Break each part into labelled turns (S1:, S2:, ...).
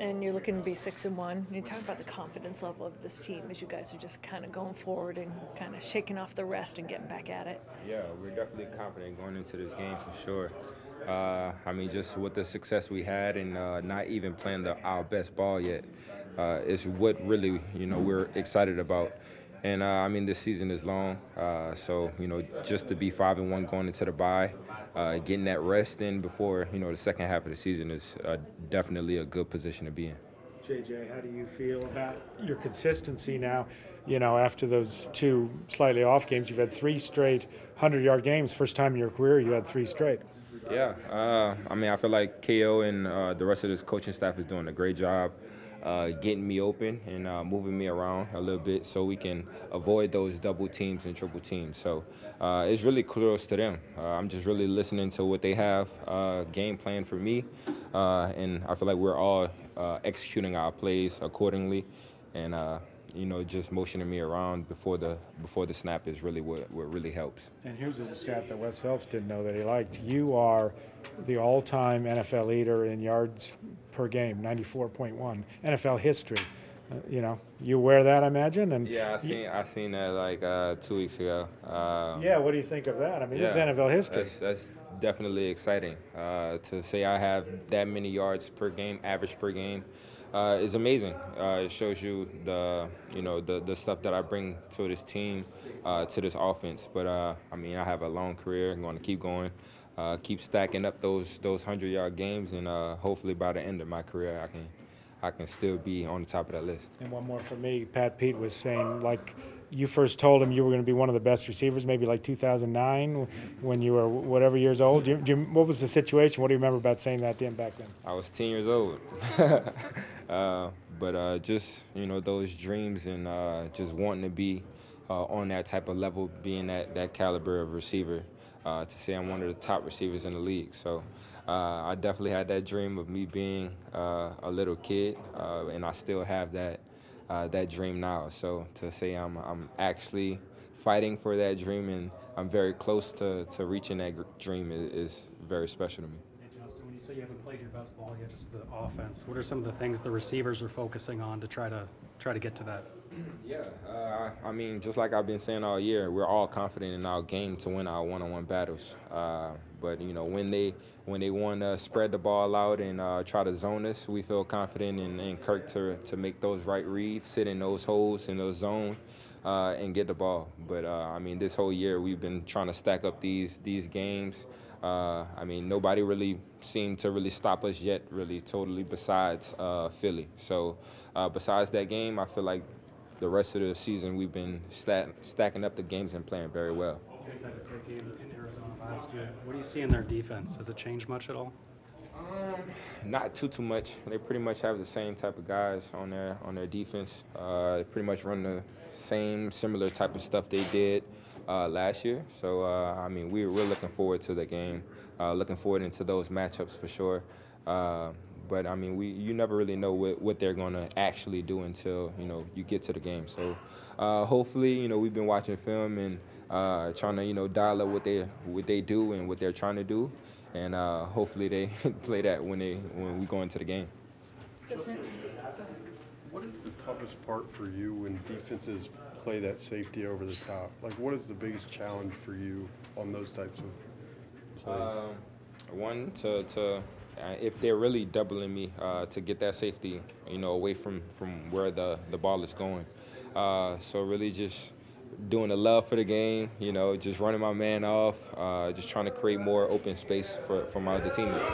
S1: and you're looking to be 6-1. You talk about the confidence level of this team as you guys are just kind of going forward and kind of shaking off the rest and getting back at it.
S2: Yeah, we're definitely confident going into this game for sure. I mean, just with the success we had and not even playing our best ball yet is what really, we're excited about. And, I mean, this season is long, so, just to be 5-1 going into the bye, getting that rest in before, the second half of the season is definitely a good position to be in.
S3: JJ, how do you feel about your consistency now? After those two slightly off games, you've had 3 straight 100-yard games. First time in your career you had 3 straight.
S2: Yeah, I mean, I feel like KO and the rest of this coaching staff is doing a great job getting me open and moving me around a little bit so we can avoid those double teams and triple teams. So it's really kudos to them. I'm just really listening to what they have game plan for me, and I feel like we're all executing our plays accordingly, and just motioning me around before the snap is really what really helps.
S3: And here's a stat that Wes Phelps didn't know that he liked. You are the all-time NFL leader in yards per game, 94.1, NFL history. You wear that, I imagine. And
S2: yeah, I seen that like 2 weeks ago.
S3: Yeah, what do you think of that? I mean, this is NFL history.
S2: That's definitely exciting. To say I have that many yards per game, average per game, is amazing. It shows you the stuff that I bring to this team, to this offense. But I mean, I have a long career. I'm going to keep going, keep stacking up those 100-yard games, and hopefully by the end of my career, I can still be on the top of that list.
S3: And one more for me. Pat Pete was saying, like, you first told him you were going to be one of the best receivers, maybe like 2009 when you were whatever years old. What was the situation? What do you remember about saying that to him back then?
S2: I was 10 years old. But just, those dreams and just wanting to be on that type of level, being that caliber of receiver, to say I'm one of the top receivers in the league. So I definitely had that dream of me being a little kid, and I still have that dream now. So to say I'm actually fighting for that dream and I'm very close to reaching that dream is very special to me.
S4: Hey Justin, when you say you haven't played your best ball yet, just as an offense, what are some of the things the receivers are focusing on to try to get to that?
S2: Yeah, I mean, just like I've been saying all year, we're all confident in our game to win our one-on-one battles. But when they want to spread the ball out and try to zone us, we feel confident in Kirk to make those right reads, sit in those holes in those zones, and get the ball. But I mean, this whole year we've been trying to stack up these games. I mean, nobody really seemed to really stop us yet, really, totally, besides Philly. So besides that game, I feel like the rest of the season we've been stacking up the games and playing very well.
S4: You guys had a great game in Arizona last year. What do you see in their defense? Has it changed much at all?
S2: Not too much. They pretty much have the same type of guys on their defense. They pretty much run the similar type of stuff they did last year. So I mean, we're looking forward to the game, looking forward into those matchups for sure. But I mean, you never really know what they're going to actually do until you get to the game. So hopefully, we've been watching film and trying to dial up what they do and what they're trying to do, and hopefully they play that when we go into the game.
S5: What is the toughest part for you when defenses play that safety over the top? Like, what is the biggest challenge for you on those types of plays?
S2: One, if they're really doubling me, to get that safety, away from where the ball is going. So really just doing the love for the game, just running my man off, just trying to create more open space for my other teammates.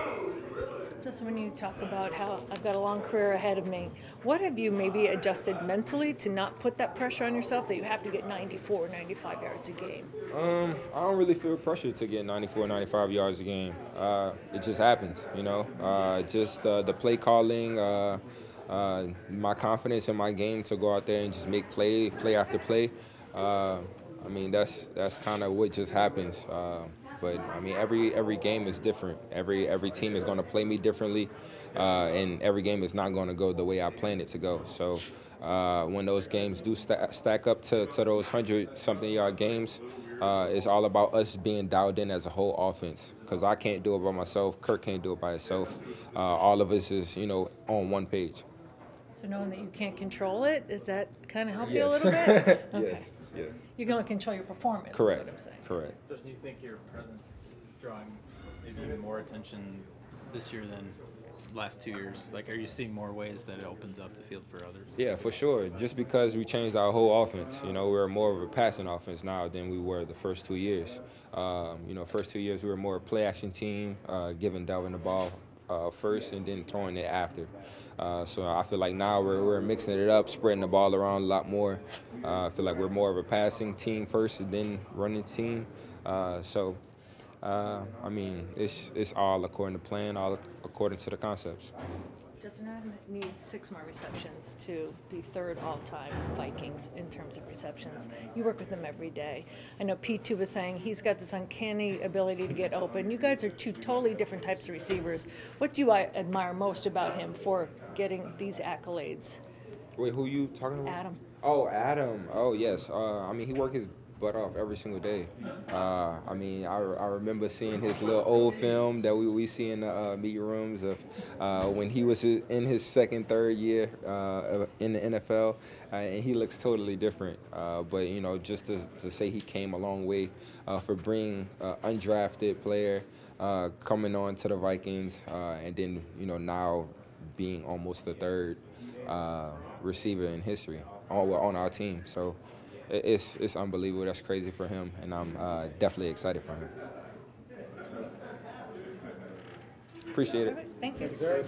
S1: Just when you talk about how I've got a long career ahead of me, what have you maybe adjusted mentally to not put that pressure on yourself that you have to get 94, 95 yards a game? I
S2: don't really feel pressure to get 94, 95 yards a game. It just happens, just the play calling, my confidence in my game to go out there and just make play after play. I mean, that's kind of what just happens. But I mean, every game is different. Every team is going to play me differently, and every game is not going to go the way I planned it to go. So when those games do stack up to those 100-something yard games, It's all about us being dialed in as a whole offense, because I can't do it by myself. Kirk can't do it by himself. All of us is, on one page.
S1: So knowing that you can't control it, does that kind of help you a
S2: Yes.
S1: little bit? Okay.
S2: Yes.
S1: You're going to control your performance,
S2: Correct.
S1: is what I'm saying.
S2: Correct.
S6: Justin, you think your presence is drawing maybe even more attention this year than last 2 years? Like, are you seeing more ways that it opens up the field for others?
S2: Yeah, for sure. Just because we changed our whole offense, we're more of a passing offense now than we were the first 2 years. First 2 years we were more a play action team, giving Dalvin the ball first and then throwing it after. So I feel like now we're mixing it up, spreading the ball around a lot more. I feel like we're more of a passing team first and then running team. It's all according to plan, all according to the concepts.
S1: Justin Adam needs 6 more receptions to be third all-time Vikings in terms of receptions. You work with him every day. I know P2 was saying he's got this uncanny ability to get open. You guys are 2 totally different types of receivers. What do you admire most about him for getting these accolades?
S2: Wait, who you talking about?
S1: Adam.
S2: Oh, Adam. Oh, yes. He worked his butt off every single day. I remember seeing his little old film that we see in the meeting rooms of when he was in his second, third year in the NFL, and he looks totally different. But just to say he came a long way for bringing undrafted player coming on to the Vikings, and then now being almost the third receiver in history on our team. So it's unbelievable. That's crazy for him, and I'm definitely excited for him. Appreciate it.
S1: Thank you.
S3: Thanks, sir.